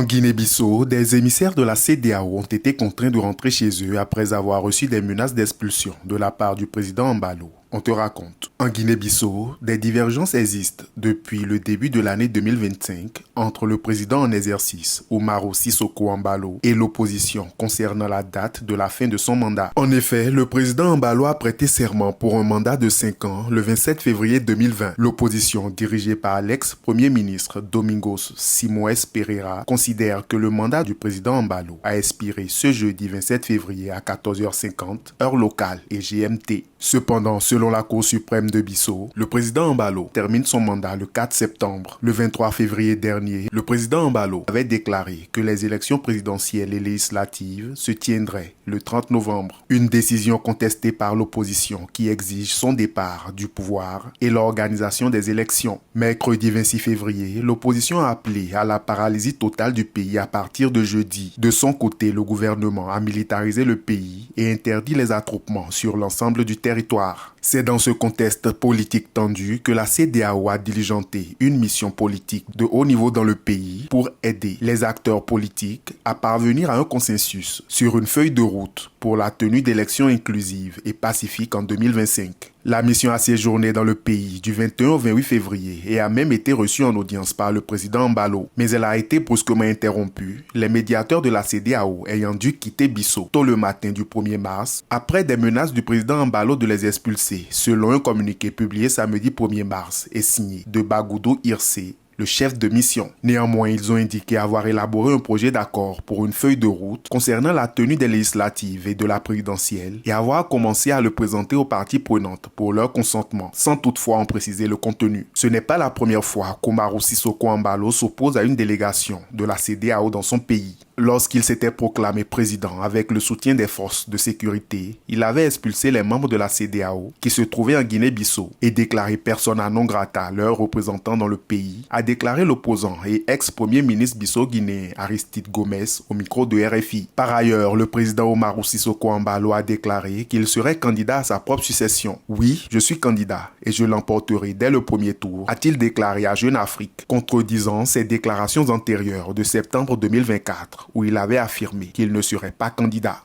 En Guinée-Bissau, des émissaires de la CEDEAO ont été contraints de rentrer chez eux après avoir reçu des menaces d'expulsion de la part du président Embalo. On te raconte. En Guinée-Bissau, des divergences existent depuis le début de l'année 2025 entre le président en exercice, Umaro Sissoco Embalo, et l'opposition concernant la date de la fin de son mandat. En effet, le président Embalo a prêté serment pour un mandat de 5 ans le 27 février 2020. L'opposition, dirigée par l'ex-premier ministre Domingos Simoes Pereira, considère que le mandat du président Embalo a expiré ce jeudi 27 février à 14h50, heure locale et GMT. Cependant, selon la Cour suprême de Bissau, le président Embalo termine son mandat le 4 septembre. Le 23 février dernier, le président Embalo avait déclaré que les élections présidentielles et législatives se tiendraient le 30 novembre. Une décision contestée par l'opposition qui exige son départ du pouvoir et l'organisation des élections. Mercredi 26 février, l'opposition a appelé à la paralysie totale du pays à partir de jeudi. De son côté, le gouvernement a militarisé le pays et interdit les attroupements sur l'ensemble du territoire. C'est dans ce contexte politique tendu que la CEDEAO a diligenté une mission politique de haut niveau dans le pays pour aider les acteurs politiques à parvenir à un consensus sur une feuille de route pour la tenue d'élections inclusives et pacifiques en 2025. La mission a séjourné dans le pays du 21 au 28 février et a même été reçue en audience par le président Embalo. Mais elle a été brusquement interrompue, les médiateurs de la CEDEAO ayant dû quitter Bissau tôt le matin du 1er mars après des menaces du président Embalo de les expulser, selon un communiqué publié samedi 1er mars et signé de Bagoudou Hirse, le chef de mission. Néanmoins, ils ont indiqué avoir élaboré un projet d'accord pour une feuille de route concernant la tenue des législatives et de la présidentielle et avoir commencé à le présenter aux parties prenantes pour leur consentement, sans toutefois en préciser le contenu. Ce n'est pas la première fois qu'Umaro Sissoco Embalo s'oppose à une délégation de la CEDEAO dans son pays. Lorsqu'il s'était proclamé président avec le soutien des forces de sécurité, il avait expulsé les membres de la CEDEAO qui se trouvaient en Guinée-Bissau et déclaré persona non grata leurs représentants dans le pays, a déclaré l'opposant et ex-premier ministre bissau-guinéen Aristide Gomes au micro de RFI. Par ailleurs, le président Umaro Sissoco Embalo a déclaré qu'il serait candidat à sa propre succession. « Oui, je suis candidat et je l'emporterai dès le premier tour », a-t-il déclaré à Jeune Afrique, contredisant ses déclarations antérieures de septembre 2024 où il avait affirmé qu'il ne serait pas candidat.